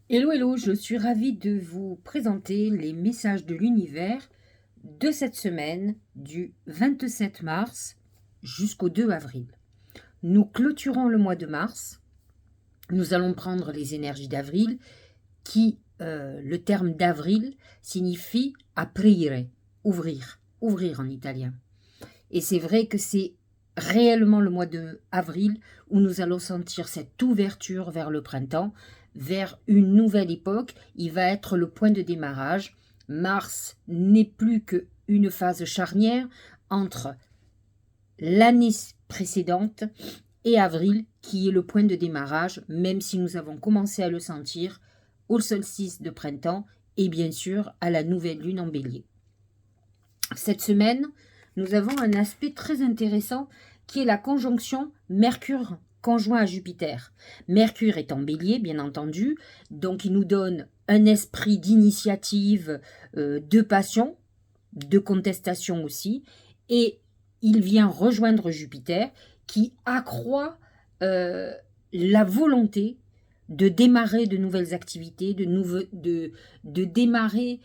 Hello, hello, je suis ravie de vous présenter les messages de l'univers de cette semaine du 27 mars jusqu'au 2 avril. Nous clôturons le mois de mars. Nous allons prendre les énergies d'avril qui, le terme d'avril signifie aprire, ouvrir, ouvrir en italien. Et c'est vrai que c'est réellement le mois de avril où nous allons sentir cette ouverture vers le printemps, vers une nouvelle époque. Il va être le point de démarrage. Mars n'est plus qu'une phase charnière entre l'année précédente et avril, qui est le point de démarrage, même si nous avons commencé à le sentir au solstice de printemps et bien sûr à la nouvelle lune en bélier. Cette semaine, nous avons un aspect très intéressant qui est la conjonction Mercure conjoint à Jupiter. Mercure est en bélier, bien entendu, donc il nous donne un esprit d'initiative, de passion, de contestation aussi, et il vient rejoindre Jupiter qui accroît la volonté de démarrer de nouvelles activités, de démarrer,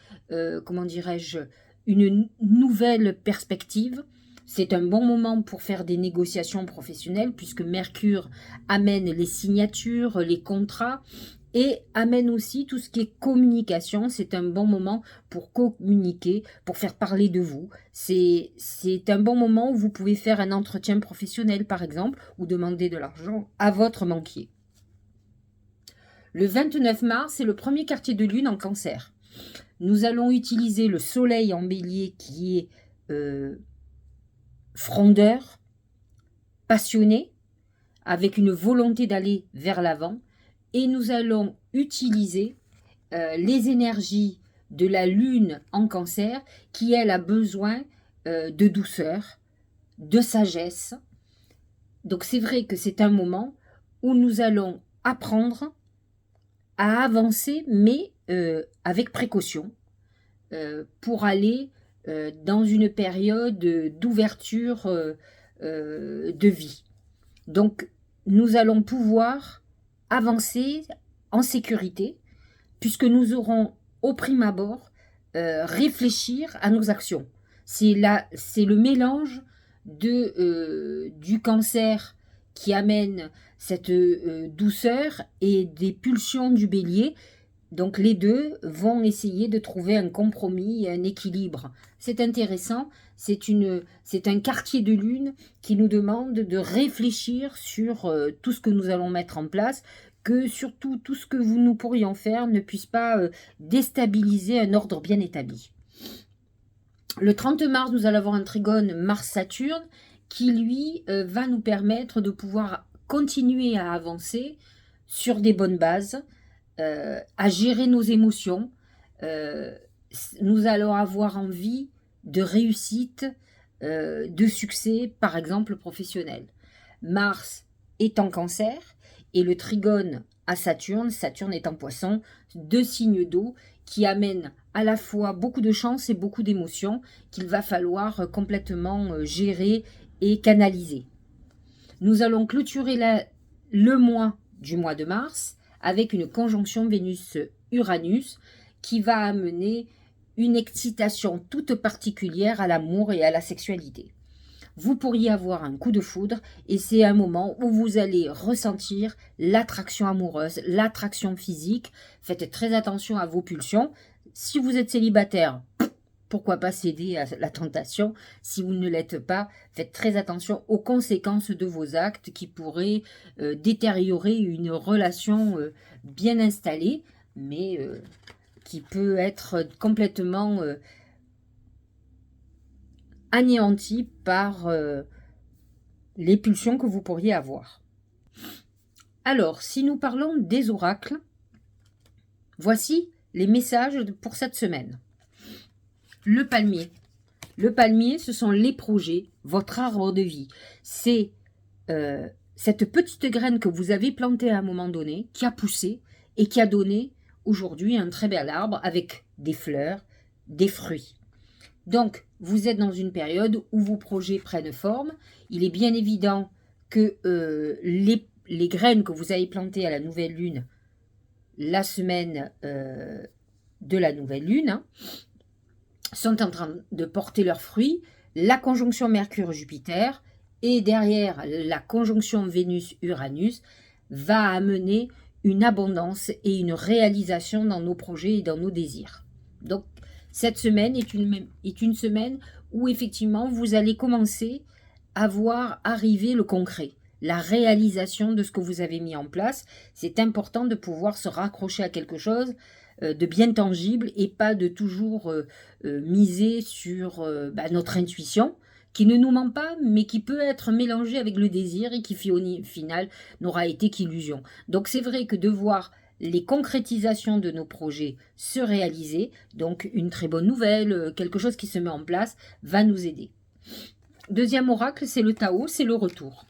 comment dirais-je, une nouvelle perspective. C'est un bon moment pour faire des négociations professionnelles puisque Mercure amène les signatures, les contrats et amène aussi tout ce qui est communication. C'est un bon moment pour communiquer, pour faire parler de vous. C'est un bon moment où vous pouvez faire un entretien professionnel par exemple ou demander de l'argent à votre banquier. Le 29 mars, c'est le premier quartier de lune en Cancer. Nous allons utiliser le soleil en bélier qui est frondeur, passionné, avec une volonté d'aller vers l'avant. Et nous allons utiliser les énergies de la lune en Cancer qui, elle, a besoin de douceur, de sagesse. Donc c'est vrai que c'est un moment où nous allons apprendre à avancer, mais avec précaution, pour aller dans une période d'ouverture de vie. Donc, nous allons pouvoir avancer en sécurité, puisque nous aurons au prime abord réfléchir à nos actions. C'est le mélange du cancer qui amène cette douceur et des pulsions du bélier. Donc les deux vont essayer de trouver un compromis et un équilibre. C'est intéressant, c'est un quartier de lune qui nous demande de réfléchir sur tout ce que nous allons mettre en place, que surtout tout ce que nous pourrions faire ne puisse pas déstabiliser un ordre bien établi. Le 30 mars, nous allons avoir un trigone Mars-Saturne qui, lui, va nous permettre de pouvoir continuer à avancer sur des bonnes bases, à gérer nos émotions. Nous allons avoir envie de réussite, de succès, par exemple professionnel. Mars est en Cancer et le trigone à Saturne, Saturne est en Poisson, deux signes d'eau qui amènent à la fois beaucoup de chance et beaucoup d'émotions qu'il va falloir complètement gérer et canaliser. Nous allons clôturer le mois du mois de mars avec une conjonction Vénus-Uranus qui va amener une excitation toute particulière à l'amour et à la sexualité. Vous pourriez avoir un coup de foudre et c'est un moment où vous allez ressentir l'attraction amoureuse, l'attraction physique. Faites très attention à vos pulsions. Si vous êtes célibataire, pourquoi pas céder à la tentation? Si vous ne l'êtes pas, faites très attention aux conséquences de vos actes qui pourraient détériorer une relation bien installée, mais qui peut être complètement anéantie par les pulsions que vous pourriez avoir. Alors, si nous parlons des oracles, voici les messages pour cette semaine. Le palmier. Le palmier, ce sont les projets, votre arbre de vie. C'est cette petite graine que vous avez plantée à un moment donné, qui a poussé et qui a donné aujourd'hui un très bel arbre avec des fleurs, des fruits. Donc, vous êtes dans une période où vos projets prennent forme. Il est bien évident que les graines que vous avez plantées à la nouvelle lune, la semaine de la nouvelle lune, hein, sont en train de porter leurs fruits. La conjonction Mercure-Jupiter et derrière la conjonction Vénus-Uranus va amener une abondance et une réalisation dans nos projets et dans nos désirs. Donc, cette semaine est une semaine où effectivement vous allez commencer à voir arriver le concret, la réalisation de ce que vous avez mis en place. C'est important de pouvoir se raccrocher à quelque chose de bien tangible et pas de toujours miser sur notre intuition, qui ne nous ment pas, mais qui peut être mélangée avec le désir et qui, au final, n'aura été qu'illusion. Donc c'est vrai que de voir les concrétisations de nos projets se réaliser, donc une très bonne nouvelle, quelque chose qui se met en place, va nous aider. Deuxième oracle, c'est le Tao, c'est le retour.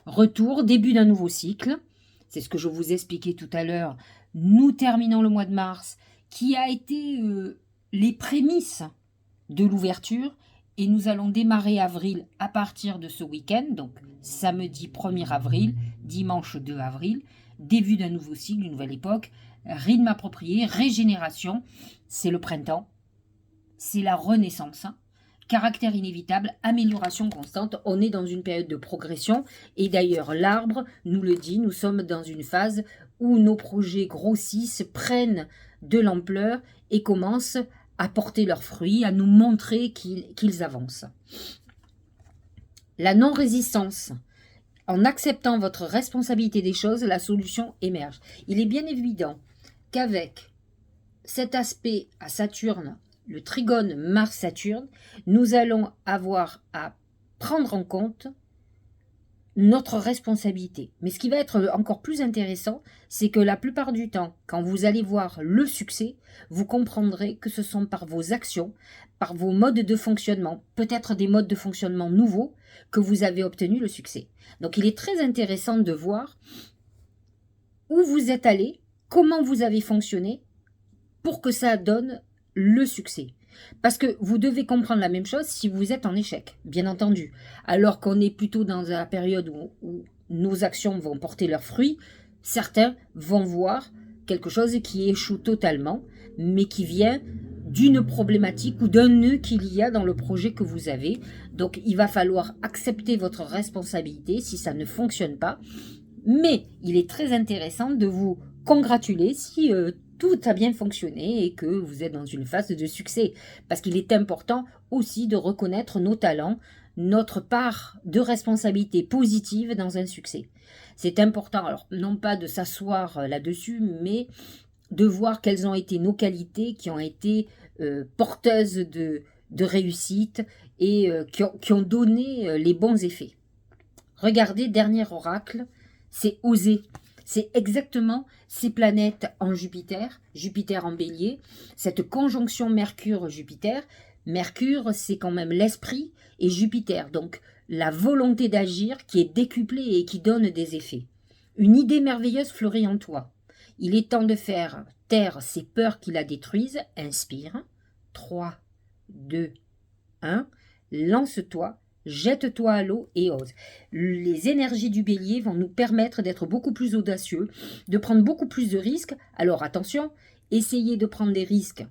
Retour, début d'un nouveau cycle. C'est ce que je vous expliquais tout à l'heure. Nous terminons le mois de mars, qui a été les prémices de l'ouverture, et nous allons démarrer avril à partir de ce week-end, donc samedi 1er avril, dimanche 2 avril, début d'un nouveau cycle, d'une nouvelle époque, rythme approprié, régénération, c'est le printemps, c'est la renaissance, hein. Caractère inévitable, amélioration constante, on est dans une période de progression, et d'ailleurs l'arbre nous le dit, nous sommes dans une phase où nos projets grossissent, prennent de l'ampleur et commencent à porter leurs fruits, à nous montrer qu'ils avancent. La non-résistance. En acceptant votre responsabilité des choses, la solution émerge. Il est bien évident qu'avec cet aspect à Saturne, le trigone Mars-Saturne, nous allons avoir à prendre en compte notre responsabilité. Mais ce qui va être encore plus intéressant, c'est que la plupart du temps, quand vous allez voir le succès, vous comprendrez que ce sont par vos actions, par vos modes de fonctionnement, peut-être des modes de fonctionnement nouveaux, que vous avez obtenu le succès. Donc il est très intéressant de voir où vous êtes allé, comment vous avez fonctionné, pour que ça donne le succès. Parce que vous devez comprendre la même chose si vous êtes en échec, bien entendu. Alors qu'on est plutôt dans la période où nos actions vont porter leurs fruits, certains vont voir quelque chose qui échoue totalement, mais qui vient d'une problématique ou d'un nœud qu'il y a dans le projet que vous avez. Donc il va falloir accepter votre responsabilité si ça ne fonctionne pas. Mais il est très intéressant de vous congratuler si tout a bien fonctionné et que vous êtes dans une phase de succès. Parce qu'il est important aussi de reconnaître nos talents, notre part de responsabilité positive dans un succès. C'est important, alors non pas de s'asseoir là-dessus, mais de voir quelles ont été nos qualités qui ont été porteuses de réussite et qui ont donné les bons effets. Regardez, dernier oracle, c'est oser. C'est exactement ces planètes en Jupiter, Jupiter en Bélier, cette conjonction Mercure-Jupiter. Mercure, c'est quand même l'esprit, et Jupiter, donc la volonté d'agir qui est décuplée et qui donne des effets. Une idée merveilleuse fleurit en toi. Il est temps de faire taire ces peurs qui la détruisent. Inspire. 3, 2, 1. Lance-toi. Jette-toi à l'eau et ose. Les énergies du bélier vont nous permettre d'être beaucoup plus audacieux, de prendre beaucoup plus de risques. Alors attention, essayez de prendre des risques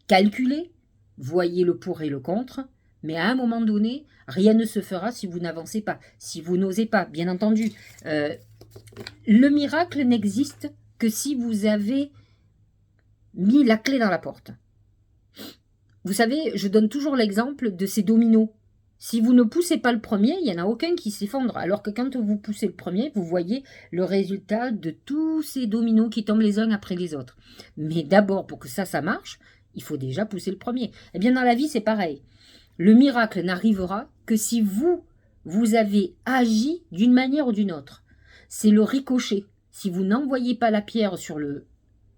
calculés, voyez le pour et le contre, mais à un moment donné, rien ne se fera si vous n'avancez pas, si vous n'osez pas, bien entendu. Le miracle n'existe que si vous avez mis la clé dans la porte. Vous savez, je donne toujours l'exemple de ces dominos. Si vous ne poussez pas le premier, il n'y en a aucun qui s'effondre. Alors que quand vous poussez le premier, vous voyez le résultat de tous ces dominos qui tombent les uns après les autres. Mais d'abord, pour que ça marche, il faut déjà pousser le premier. Eh bien, dans la vie, c'est pareil. Le miracle n'arrivera que si vous avez agi d'une manière ou d'une autre. C'est le ricochet. Si vous n'envoyez pas la pierre sur le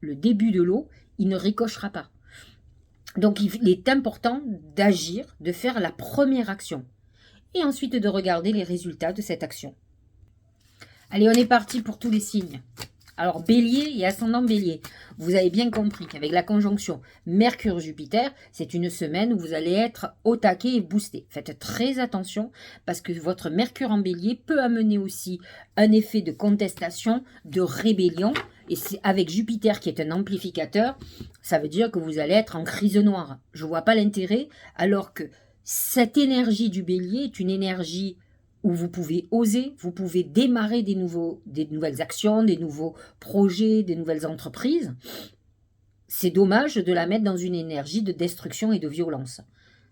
début de l'eau, il ne ricochera pas. Donc, il est important d'agir, de faire la première action. Et ensuite de regarder les résultats de cette action. Allez, on est parti pour tous les signes. Alors, bélier et ascendant bélier, vous avez bien compris qu'avec la conjonction Mercure-Jupiter, c'est une semaine où vous allez être au taquet et boosté. Faites très attention parce que votre Mercure en bélier peut amener aussi un effet de contestation, de rébellion. Et c'est avec Jupiter qui est un amplificateur, ça veut dire que vous allez être en crise noire. Je ne vois pas l'intérêt, alors que cette énergie du bélier est une énergie où vous pouvez oser, vous pouvez démarrer des nouvelles actions, des nouveaux projets, des nouvelles entreprises. C'est dommage de la mettre dans une énergie de destruction et de violence.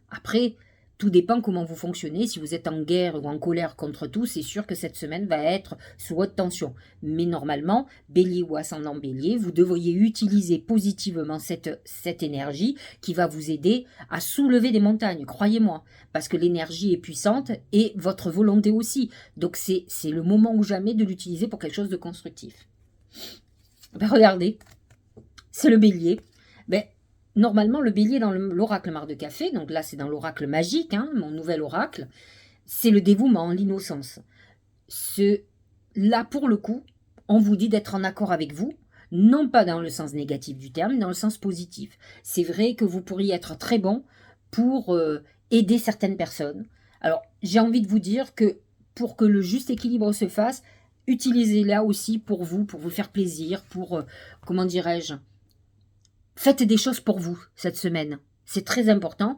Après, tout dépend comment vous fonctionnez. Si vous êtes en guerre ou en colère contre tout, c'est sûr que cette semaine va être sous haute tension. Mais normalement, bélier ou ascendant bélier, vous devriez utiliser positivement cette énergie qui va vous aider à soulever des montagnes, croyez-moi. Parce que l'énergie est puissante et votre volonté aussi. Donc c'est le moment ou jamais de l'utiliser pour quelque chose de constructif. Ben regardez, c'est le bélier. Ben, normalement, le bélier dans l'oracle Mar de Café, donc là c'est dans l'oracle magique, hein, mon nouvel oracle, c'est le dévouement, l'innocence. Là, pour le coup, on vous dit d'être en accord avec vous, non pas dans le sens négatif du terme, mais dans le sens positif. C'est vrai que vous pourriez être très bon pour aider certaines personnes. Alors, j'ai envie de vous dire que pour que le juste équilibre se fasse, utilisez-la aussi pour vous faire plaisir, pour, comment dirais-je, faites des choses pour vous cette semaine. C'est très important.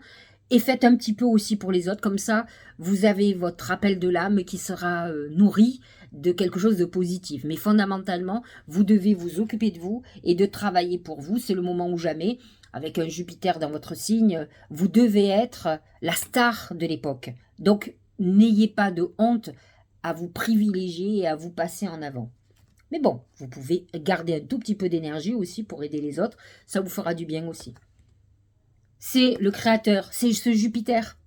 Et faites un petit peu aussi pour les autres. Comme ça, vous avez votre appel de l'âme qui sera nourri de quelque chose de positif. Mais fondamentalement, vous devez vous occuper de vous et de travailler pour vous. C'est le moment ou jamais. Avec un Jupiter dans votre signe, vous devez être la star de l'époque. Donc, n'ayez pas de honte à vous privilégier et à vous passer en avant. Mais bon, vous pouvez garder un tout petit peu d'énergie aussi pour aider les autres. Ça vous fera du bien aussi. C'est le créateur, c'est ce Jupiter.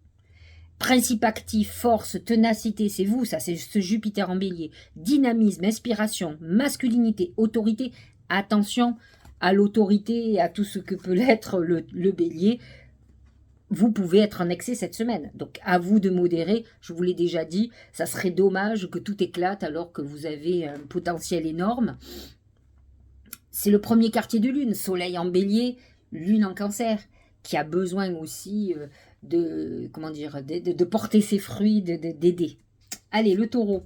Principe actif, force, ténacité, c'est vous, ça, c'est ce Jupiter en bélier. Dynamisme, inspiration, masculinité, autorité. Attention à l'autorité et à tout ce que peut l'être le bélier. Vous pouvez être en excès cette semaine. Donc, à vous de modérer. Je vous l'ai déjà dit, ça serait dommage que tout éclate alors que vous avez un potentiel énorme. C'est le premier quartier de lune. Soleil en bélier, lune en cancer, qui a besoin aussi de porter ses fruits, d'aider. Allez, le taureau.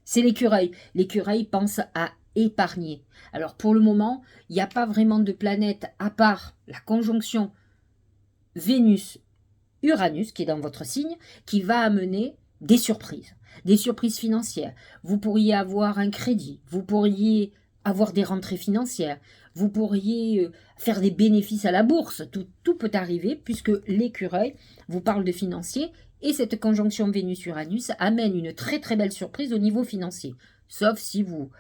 C'est l'écureuil. L'écureuil pense à épargner. Alors, pour le moment, il n'y a pas vraiment de planète à part la conjonction Vénus-Uranus, qui est dans votre signe, qui va amener des surprises financières. Vous pourriez avoir un crédit, vous pourriez avoir des rentrées financières, vous pourriez faire des bénéfices à la bourse. Tout peut arriver puisque l'écureuil vous parle de financier et cette conjonction Vénus-Uranus amène une très très belle surprise au niveau financier. Sauf si vous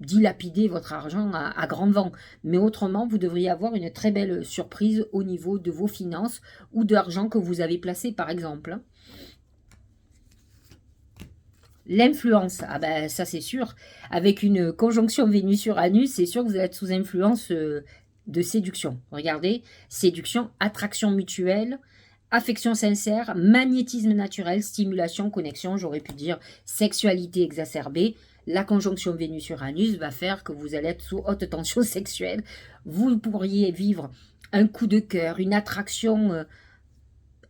dilapidez votre argent à grand vent. Mais autrement, vous devriez avoir une très belle surprise au niveau de vos finances ou de l'argent que vous avez placé, par exemple. L'influence, ah ben ça c'est sûr. Avec une conjonction Vénus-Uranus, c'est sûr que vous allez être sous influence de séduction. Regardez, séduction, attraction mutuelle, affection sincère, magnétisme naturel, stimulation, connexion, j'aurais pu dire sexualité exacerbée. La conjonction Vénus-Uranus va faire que vous allez être sous haute tension sexuelle. Vous pourriez vivre un coup de cœur, une attraction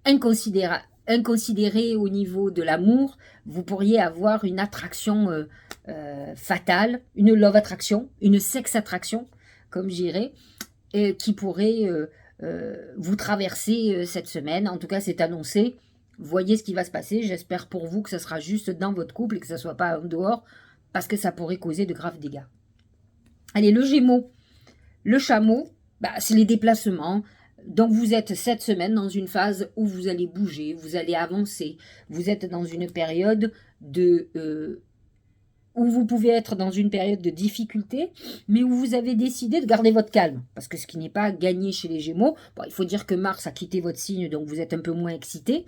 inconsidérée au niveau de l'amour. Vous pourriez avoir une attraction fatale, une love attraction, une sex attraction, comme j'irais, qui pourrait vous traverser cette semaine. En tout cas, c'est annoncé. Voyez ce qui va se passer. J'espère pour vous que ce sera juste dans votre couple et que ce ne soit pas en dehors, parce que ça pourrait causer de graves dégâts. Allez, le Gémeaux. Le chameau, c'est les déplacements. Donc, vous êtes cette semaine dans une phase où vous allez bouger, vous allez avancer. Vous êtes dans une période où vous pouvez être dans une période de difficulté, mais où vous avez décidé de garder votre calme. Parce que ce qui n'est pas gagné chez les Gémeaux, il faut dire que Mars a quitté votre signe, donc vous êtes un peu moins excité.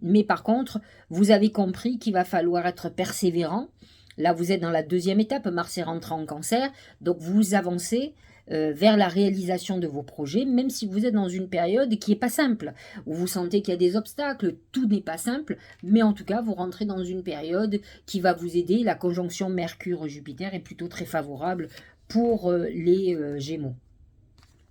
Mais par contre, vous avez compris qu'il va falloir être persévérant, Là, vous êtes dans la deuxième étape, Mars est rentré en Cancer, donc vous avancez vers la réalisation de vos projets, même si vous êtes dans une période qui n'est pas simple, où vous sentez qu'il y a des obstacles, tout n'est pas simple, mais en tout cas, vous rentrez dans une période qui va vous aider. La conjonction Mercure-Jupiter est plutôt très favorable pour les Gémeaux.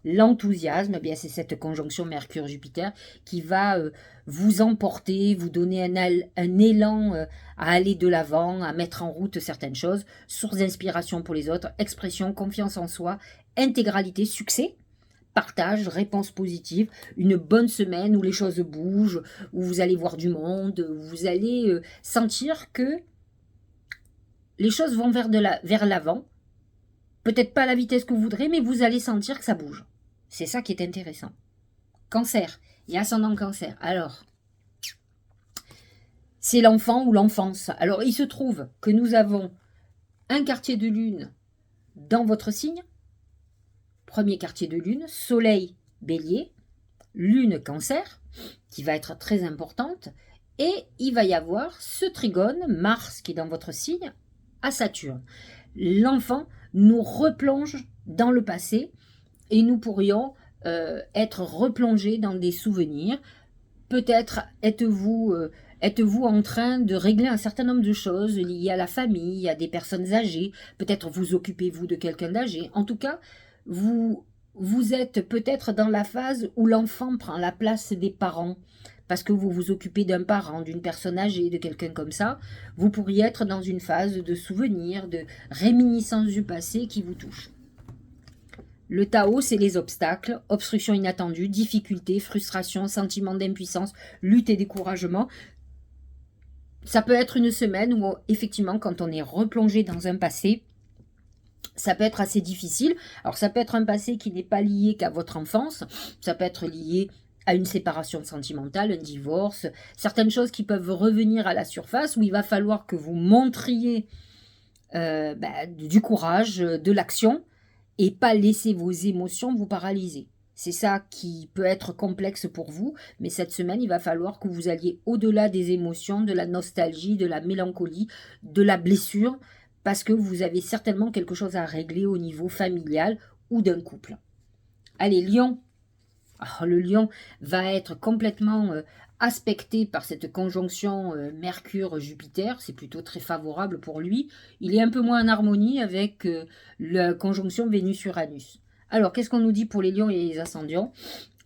L'enthousiasme, eh bien c'est cette conjonction Mercure-Jupiter qui va vous emporter, vous donner un élan à aller de l'avant, à mettre en route certaines choses, source d'inspiration pour les autres, expression, confiance en soi, intégralité, succès, partage, réponse positive, une bonne semaine où les choses bougent, où vous allez voir du monde, où vous allez sentir que les choses vont vers l'avant, peut-être pas à la vitesse que vous voudrez, mais vous allez sentir que ça bouge. C'est ça qui est intéressant. Cancer, et ascendant Cancer. Alors, c'est l'enfant ou l'enfance. Alors, il se trouve que nous avons un quartier de lune dans votre signe. Premier quartier de lune, Soleil, Bélier, Lune, Cancer, qui va être très importante. Et il va y avoir ce trigone, Mars, qui est dans votre signe, à Saturne. L'enfant nous replonge dans le passé et nous pourrions être replongés dans des souvenirs. Peut-être êtes-vous en train de régler un certain nombre de choses liées à la famille, à des personnes âgées. Peut-être vous occupez-vous de quelqu'un d'âgé. En tout cas, vous êtes peut-être dans la phase où l'enfant prend la place des parents. Parce que vous vous occupez d'un parent, d'une personne âgée, de quelqu'un comme ça, vous pourriez être dans une phase de souvenir, de réminiscence du passé qui vous touche. Le Tao, c'est les obstacles, obstruction inattendue, difficultés, frustration, sentiment d'impuissance, lutte et découragement. Ça peut être une semaine où, effectivement, quand on est replongé dans un passé, ça peut être assez difficile. Alors, ça peut être un passé qui n'est pas lié qu'à votre enfance, ça peut être lié à une séparation sentimentale, un divorce, certaines choses qui peuvent revenir à la surface, où il va falloir que vous montriez du courage, de l'action, et pas laisser vos émotions vous paralyser. C'est ça qui peut être complexe pour vous, mais cette semaine, il va falloir que vous alliez au-delà des émotions, de la nostalgie, de la mélancolie, de la blessure, parce que vous avez certainement quelque chose à régler au niveau familial ou d'un couple. Allez, Lion. Alors, le Lion va être complètement aspecté par cette conjonction Mercure-Jupiter, c'est plutôt très favorable pour lui. Il est un peu moins en harmonie avec la conjonction Vénus-Uranus. Alors, qu'est-ce qu'on nous dit pour les lions et les ascendants?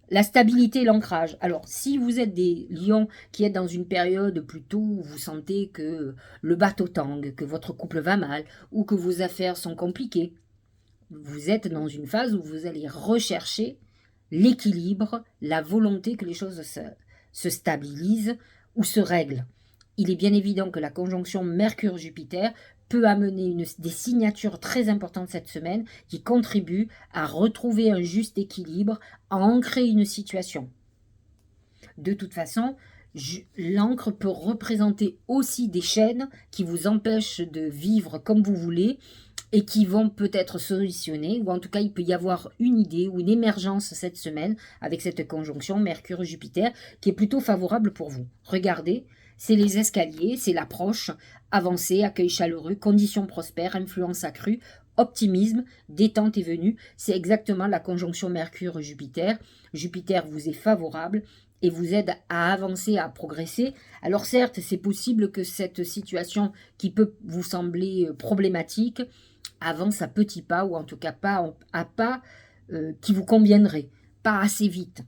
La stabilité et l'ancrage. Alors, si vous êtes des lions qui êtes dans une période plutôt où vous sentez que le bateau tangue, que votre couple va mal, ou que vos affaires sont compliquées, vous êtes dans une phase où vous allez rechercher l'équilibre, la volonté que les choses se stabilisent ou se règlent. Il est bien évident que la conjonction Mercure-Jupiter peut amener des signatures très importantes cette semaine qui contribuent à retrouver un juste équilibre, à ancrer une situation. De toute façon, l'encre peut représenter aussi des chaînes qui vous empêchent de vivre comme vous voulez et qui vont peut-être solutionner, ou en tout cas il peut y avoir une idée ou une émergence cette semaine avec cette conjonction Mercure-Jupiter qui est plutôt favorable pour vous. Regardez, c'est les escaliers, c'est l'approche, avancée, accueil chaleureux, conditions prospères, influence accrue, optimisme, détente est venue. C'est exactement la conjonction Mercure-Jupiter. Jupiter vous est favorable et vous aide à avancer, à progresser. Alors certes, c'est possible que cette situation qui peut vous sembler problématique avance à petits pas, ou en tout cas pas à pas qui vous conviendrait, pas assez vite.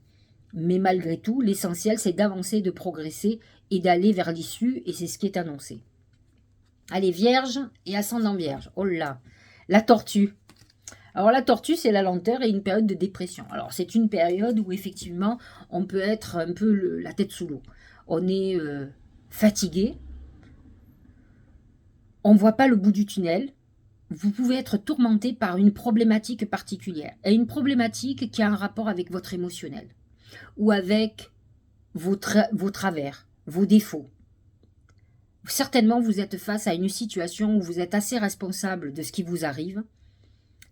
Mais malgré tout, l'essentiel, c'est d'avancer, de progresser et d'aller vers l'issue, et c'est ce qui est annoncé. Allez, Vierge et ascendant Vierge. Oh là, la tortue. Alors la tortue, c'est la lenteur et une période de dépression. Alors c'est une période où effectivement, on peut être un peu la tête sous l'eau. On est fatigué, on ne voit pas le bout du tunnel. Vous pouvez être tourmenté par une problématique particulière, et une problématique qui a un rapport avec votre émotionnel, ou avec vos travers, vos défauts. Certainement, vous êtes face à une situation où vous êtes assez responsable de ce qui vous arrive,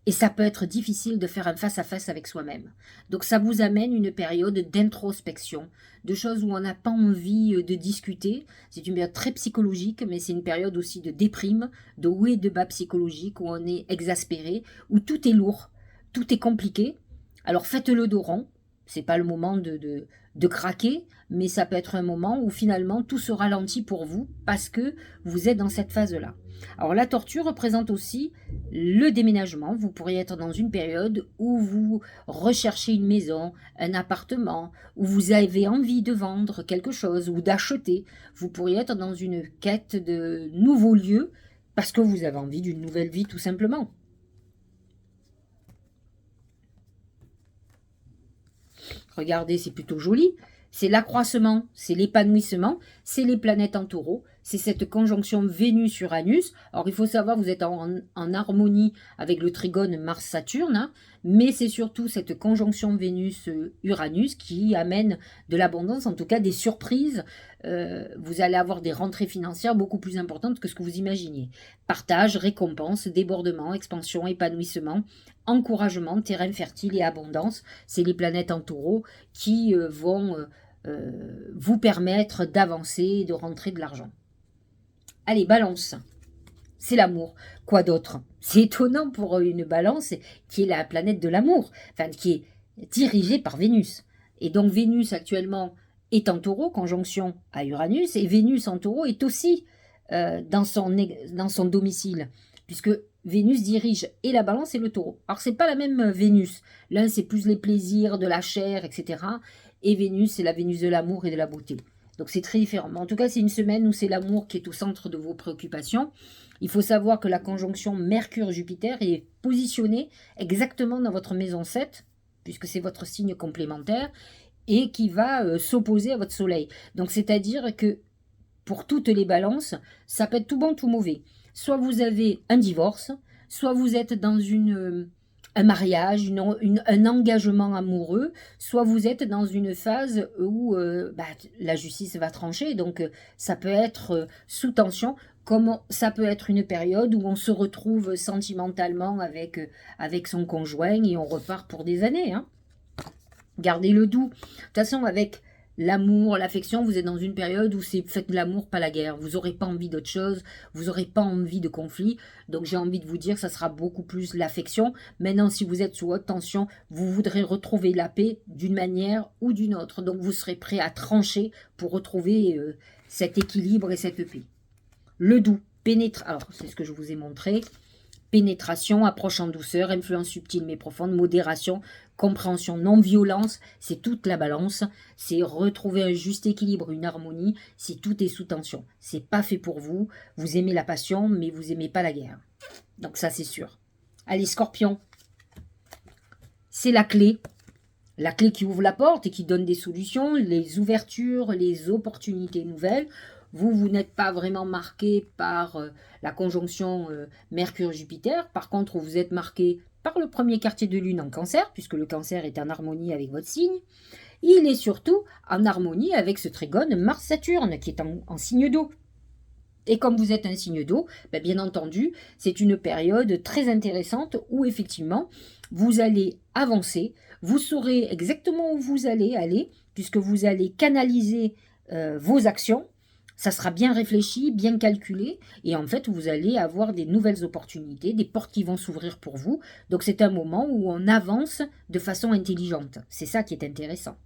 Et ça peut être difficile de faire un face-à-face avec soi-même. Donc ça vous amène une période d'introspection, de choses où on n'a pas envie de discuter. C'est une période très psychologique, mais c'est une période aussi de déprime, de haut et de bas psychologique, où on est exaspéré, où tout est lourd, tout est compliqué. Alors faites le dos rond. C'est pas le moment de craquer, mais ça peut être un moment où finalement tout se ralentit pour vous parce que vous êtes dans cette phase-là. Alors la tortue représente aussi le déménagement. Vous pourriez être dans une période où vous recherchez une maison, un appartement, où vous avez envie de vendre quelque chose ou d'acheter. Vous pourriez être dans une quête de nouveaux lieux parce que vous avez envie d'une nouvelle vie tout simplement. Regardez, c'est plutôt joli. C'est l'accroissement, c'est l'épanouissement, c'est les planètes en taureau, c'est cette conjonction Vénus-Uranus. Alors, il faut savoir, vous êtes en harmonie avec le trigone Mars-Saturne, hein, mais c'est surtout cette conjonction Vénus-Uranus qui amène de l'abondance, en tout cas des surprises. Vous allez avoir des rentrées financières beaucoup plus importantes que ce que vous imaginiez. Partage, récompense, débordement, expansion, épanouissement, encouragement, terrain fertile et abondance. C'est les planètes en taureau qui vont vous permettre d'avancer et de rentrer de l'argent. Allez, balance. C'est l'amour. Quoi d'autre? C'est étonnant pour une balance qui est la planète de l'amour, enfin qui est dirigée par Vénus. Et donc Vénus actuellement est en taureau, conjonction à Uranus, et Vénus en taureau est aussi dans son domicile, puisque Vénus dirige et la balance et le taureau. Alors, c'est pas la même Vénus. L'un, c'est plus les plaisirs de la chair, etc. Et Vénus, c'est la Vénus de l'amour et de la beauté. Donc, c'est très différent. Mais en tout cas, c'est une semaine où c'est l'amour qui est au centre de vos préoccupations. Il faut savoir que la conjonction Mercure-Jupiter est positionnée exactement dans votre maison 7, puisque c'est votre signe complémentaire, et qui va s'opposer à votre soleil. Donc, c'est-à-dire que pour toutes les balances, ça peut être tout bon, tout mauvais. Soit vous avez un divorce, soit vous êtes dans un mariage, un engagement amoureux, soit vous êtes dans une phase où la justice va trancher, donc ça peut être sous tension, comme ça peut être une période où on se retrouve sentimentalement avec son conjoint et on repart pour des années. Hein. Gardez le doux. De toute façon, avec l'amour, l'affection, vous êtes dans une période où c'est faites l'amour, pas la guerre. Vous n'aurez pas envie d'autre chose, vous n'aurez pas envie de conflit. Donc j'ai envie de vous dire que ça sera beaucoup plus l'affection. Maintenant, si vous êtes sous haute tension, vous voudrez retrouver la paix d'une manière ou d'une autre. Donc vous serez prêt à trancher pour retrouver cet équilibre et cette paix. Le doux, pénètre. Alors c'est ce que je vous ai montré. Pénétration, approche en douceur, influence subtile mais profonde, modération, compréhension, non-violence, c'est toute la balance, c'est retrouver un juste équilibre, une harmonie, si tout est sous tension. C'est pas fait pour vous, vous aimez la passion, mais vous aimez pas la guerre. Donc ça, c'est sûr. Allez, Scorpion, c'est la clé qui ouvre la porte et qui donne des solutions, les ouvertures, les opportunités nouvelles. Vous n'êtes pas vraiment marqué par la conjonction Mercure-Jupiter. Par contre, vous êtes marqué par le premier quartier de lune en cancer, puisque le cancer est en harmonie avec votre signe. Il est surtout en harmonie avec ce trigone Mars-Saturne, qui est en signe d'eau. Et comme vous êtes un signe d'eau, bien entendu, c'est une période très intéressante où effectivement, vous allez avancer. Vous saurez exactement où vous allez aller, puisque vous allez canaliser vos actions. Ça sera bien réfléchi, bien calculé, et en fait, vous allez avoir des nouvelles opportunités, des portes qui vont s'ouvrir pour vous. Donc, c'est un moment où on avance de façon intelligente. C'est ça qui est intéressant.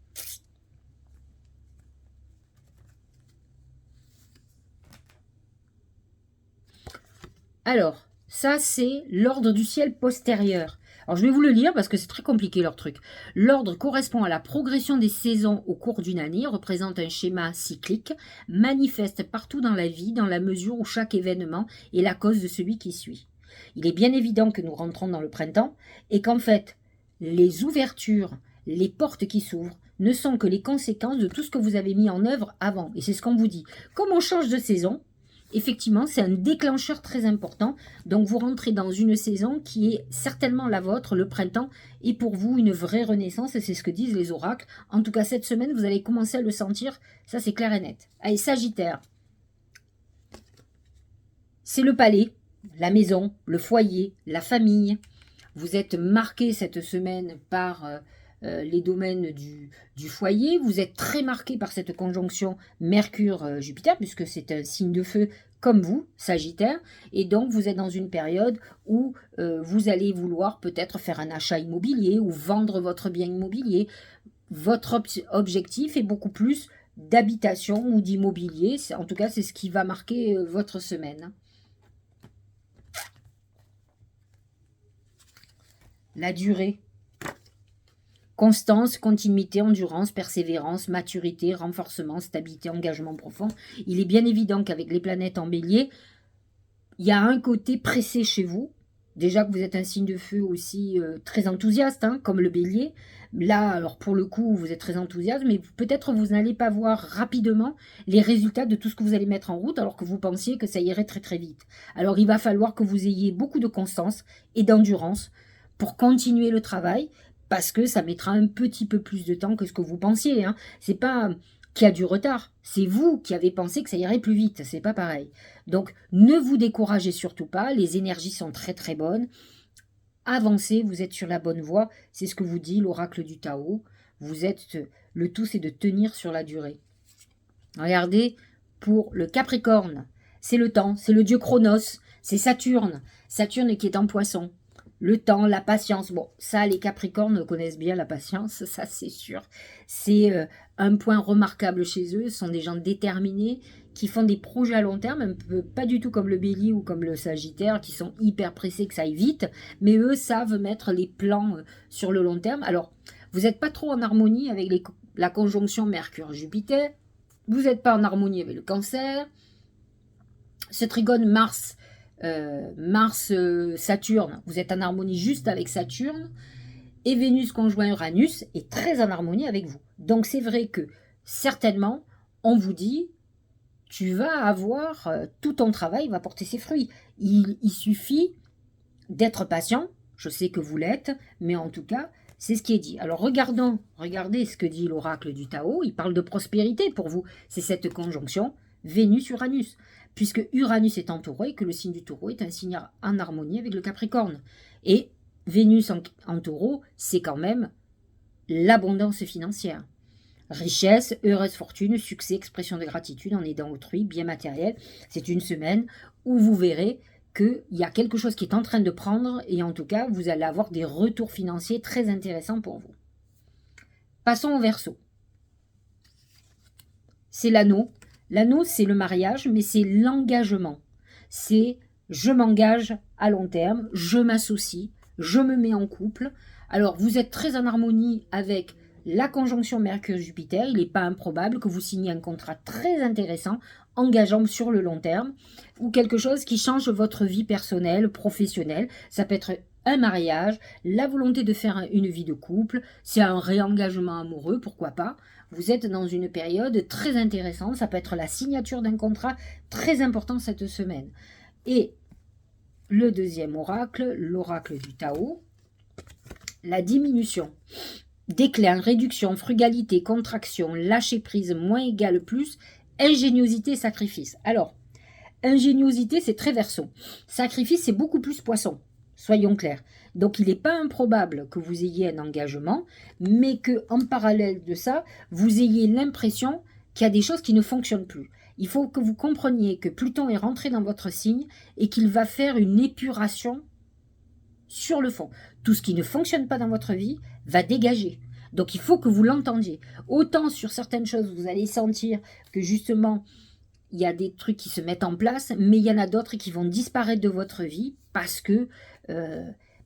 Alors, ça, c'est l'ordre du ciel postérieur. Alors, je vais vous le lire parce que c'est très compliqué leur truc. L'ordre correspond à la progression des saisons au cours d'une année, représente un schéma cyclique, manifeste partout dans la vie dans la mesure où chaque événement est la cause de celui qui suit. Il est bien évident que nous rentrons dans le printemps et qu'en fait, les ouvertures, les portes qui s'ouvrent ne sont que les conséquences de tout ce que vous avez mis en œuvre avant. Et c'est ce qu'on vous dit. Comme on change de saison, effectivement, c'est un déclencheur très important. Donc, vous rentrez dans une saison qui est certainement la vôtre, le printemps, et pour vous, une vraie renaissance, et c'est ce que disent les oracles. En tout cas, cette semaine, vous allez commencer à le sentir. Ça, c'est clair et net. Allez, Sagittaire. C'est le palais, la maison, le foyer, la famille. Vous êtes marqué cette semaine par les domaines du foyer. Vous êtes très marqué par cette conjonction Mercure-Jupiter, puisque c'est un signe de feu comme vous, Sagittaire. Et donc, vous êtes dans une période où vous allez vouloir peut-être faire un achat immobilier ou vendre votre bien immobilier. Votre objectif est beaucoup plus d'habitation ou d'immobilier. En tout cas, c'est ce qui va marquer votre semaine. La durée. Constance, continuité, endurance, persévérance, maturité, renforcement, stabilité, engagement profond. Il est bien évident qu'avec les planètes en bélier, il y a un côté pressé chez vous. Déjà que vous êtes un signe de feu aussi très enthousiaste, hein, comme le bélier. Là, alors pour le coup, vous êtes très enthousiaste, mais peut-être vous n'allez pas voir rapidement les résultats de tout ce que vous allez mettre en route, alors que vous pensiez que ça irait très très vite. Alors il va falloir que vous ayez beaucoup de constance et d'endurance pour continuer le travail, parce que ça mettra un petit peu plus de temps que ce que vous pensiez. Hein. C'est pas qu'il y a du retard, c'est vous qui avez pensé que ça irait plus vite, c'est pas pareil. Donc ne vous découragez surtout pas, les énergies sont très très bonnes. Avancez, vous êtes sur la bonne voie, c'est ce que vous dit l'oracle du Tao. Vous êtes, le tout c'est de tenir sur la durée. Regardez, pour le Capricorne, c'est le temps, c'est le dieu Chronos, c'est Saturne. Saturne qui est en Poisson. Le temps, la patience. Bon, ça, les Capricornes connaissent bien la patience, ça c'est sûr. C'est un point remarquable chez eux. Ce sont des gens déterminés qui font des projets à long terme, un peu pas du tout comme le Bélier ou comme le Sagittaire, qui sont hyper pressés que ça aille vite. Mais eux savent mettre les plans sur le long terme. Alors, vous n'êtes pas trop en harmonie avec la conjonction Mercure-Jupiter. Vous n'êtes pas en harmonie avec le Cancer. Ce trigone Mars-Saturne, vous êtes en harmonie juste avec Saturne, et Vénus conjoint Uranus est très en harmonie avec vous. Donc c'est vrai que certainement, on vous dit, tu vas avoir, tout ton travail va porter ses fruits. Il suffit d'être patient, je sais que vous l'êtes, mais en tout cas, c'est ce qui est dit. Alors regardez ce que dit l'oracle du Tao, il parle de prospérité pour vous. C'est cette conjonction Vénus-Uranus, puisque Uranus est en taureau et que le signe du taureau est un signe en harmonie avec le Capricorne. Et Vénus en taureau, c'est quand même l'abondance financière. Richesse, heureuse fortune, succès, expression de gratitude en aidant autrui, bien matériel. C'est une semaine où vous verrez qu'il y a quelque chose qui est en train de prendre et en tout cas, vous allez avoir des retours financiers très intéressants pour vous. Passons au Verseau. C'est l'anneau. L'anneau, c'est le mariage, mais c'est l'engagement. C'est je m'engage à long terme, je m'associe, je me mets en couple. Alors, vous êtes très en harmonie avec la conjonction Mercure-Jupiter. Il n'est pas improbable que vous signiez un contrat très intéressant, engageant sur le long terme, ou quelque chose qui change votre vie personnelle, professionnelle. Ça peut être un mariage, la volonté de faire une vie de couple, c'est un réengagement amoureux, pourquoi pas. Vous êtes dans une période très intéressante, ça peut être la signature d'un contrat très important cette semaine. Et le deuxième oracle, l'oracle du Tao, la diminution. Déclin, réduction, frugalité, contraction, lâcher prise, moins égal plus, ingéniosité, sacrifice. Alors, ingéniosité, c'est très Verseau. Sacrifice, c'est beaucoup plus Poisson. Soyons clairs. Donc, il n'est pas improbable que vous ayez un engagement, mais qu'en parallèle de ça, vous ayez l'impression qu'il y a des choses qui ne fonctionnent plus. Il faut que vous compreniez que Pluton est rentré dans votre signe et qu'il va faire une épuration sur le fond. Tout ce qui ne fonctionne pas dans votre vie va dégager. Donc, il faut que vous l'entendiez. Autant sur certaines choses, vous allez sentir que justement, il y a des trucs qui se mettent en place, mais il y en a d'autres qui vont disparaître de votre vie parce que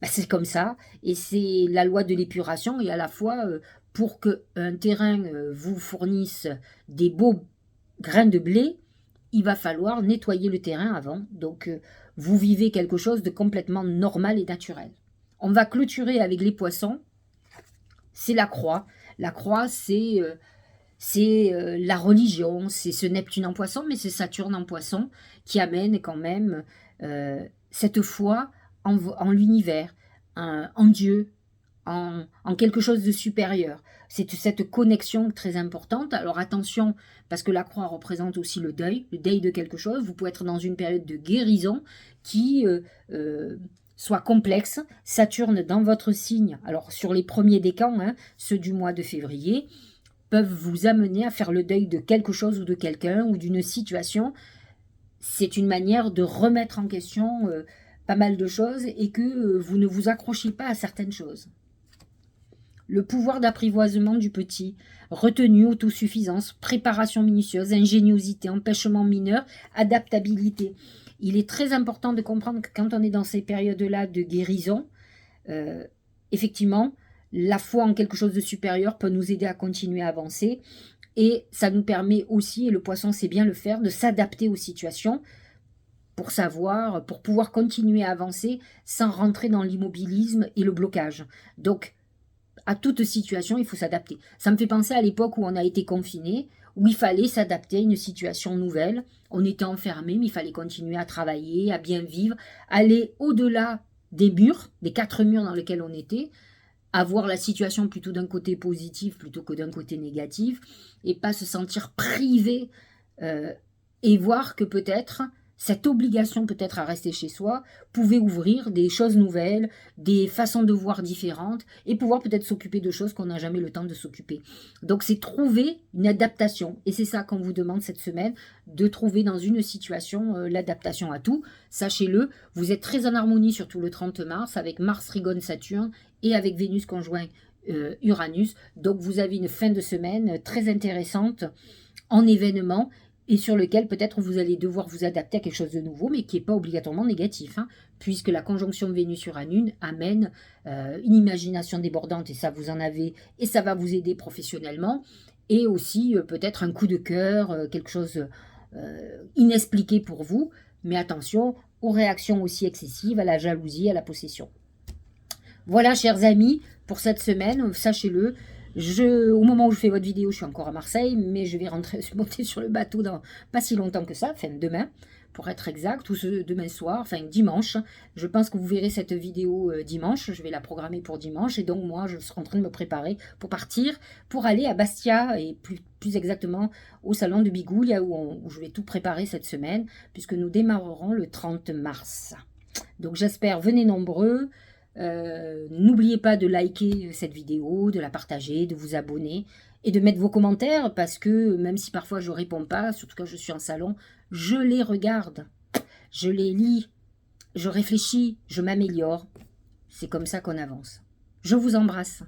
c'est comme ça. Et c'est la loi de l'épuration. Et à la fois, pour qu'un terrain vous fournisse des beaux grains de blé, il va falloir nettoyer le terrain avant. Donc, vous vivez quelque chose de complètement normal et naturel. On va clôturer avec les poissons. C'est la croix. La croix, c'est la religion, c'est ce Neptune en poisson, mais c'est Saturne en poisson qui amène quand même cette foi en l'univers, en Dieu, en quelque chose de supérieur. C'est cette connexion très importante. Alors attention, parce que la croix représente aussi le deuil de quelque chose. Vous pouvez être dans une période de guérison qui soit complexe. Saturne dans votre signe, alors sur les premiers décans, hein, ceux du mois de février, peuvent vous amener à faire le deuil de quelque chose ou de quelqu'un ou d'une situation. C'est une manière de remettre en question pas mal de choses et que vous ne vous accrochez pas à certaines choses. Le pouvoir d'apprivoisement du petit, retenue, autosuffisance, préparation minutieuse, ingéniosité, empêchement mineur, adaptabilité. Il est très important de comprendre que quand on est dans ces périodes-là de guérison, effectivement, la foi en quelque chose de supérieur peut nous aider à continuer à avancer. Et ça nous permet aussi, et le poisson sait bien le faire, de s'adapter aux situations pour pouvoir continuer à avancer sans rentrer dans l'immobilisme et le blocage. Donc, à toute situation, il faut s'adapter. Ça me fait penser à l'époque où on a été confiné, où il fallait s'adapter à une situation nouvelle. On était enfermé, mais il fallait continuer à travailler, à bien vivre, aller au-delà des murs, des 4 murs dans lesquels on était, à voir la situation plutôt d'un côté positif plutôt que d'un côté négatif, et pas se sentir privé, et voir que peut-être cette obligation peut-être à rester chez soi pouvait ouvrir des choses nouvelles, des façons de voir différentes, et pouvoir peut-être s'occuper de choses qu'on n'a jamais le temps de s'occuper. Donc c'est trouver une adaptation, et c'est ça qu'on vous demande cette semaine, de trouver dans une situation l'adaptation à tout. Sachez-le, vous êtes très en harmonie surtout le 30 mars avec Mars, Trigone, Saturne, et avec Vénus conjoint Uranus. Donc vous avez une fin de semaine très intéressante en événements, et sur lequel peut-être vous allez devoir vous adapter à quelque chose de nouveau, mais qui n'est pas obligatoirement négatif, hein, puisque la conjonction Vénus-Uranus amène une imagination débordante, et ça vous en avez, et ça va vous aider professionnellement, et aussi peut-être un coup de cœur, quelque chose inexpliqué pour vous, mais attention aux réactions aussi excessives, à la jalousie, à la possession. Voilà, chers amis, pour cette semaine, sachez-le, au moment où je fais votre vidéo, je suis encore à Marseille, mais je vais monter sur le bateau dans pas si longtemps que ça, enfin demain, pour être exact, ou demain soir, enfin dimanche. Je pense que vous verrez cette vidéo dimanche, je vais la programmer pour dimanche, et donc moi, je serai en train de me préparer pour partir, pour aller à Bastia, et plus exactement au salon de Bigouille, où je vais tout préparer cette semaine, puisque nous démarrerons le 30 mars. Donc j'espère, venez nombreux. N'oubliez pas de liker cette vidéo, de la partager, de vous abonner et de mettre vos commentaires, parce que même si parfois je ne réponds pas, surtout quand je suis en salon, je les regarde, je les lis, je réfléchis, je m'améliore. C'est comme ça qu'on avance. Je vous embrasse.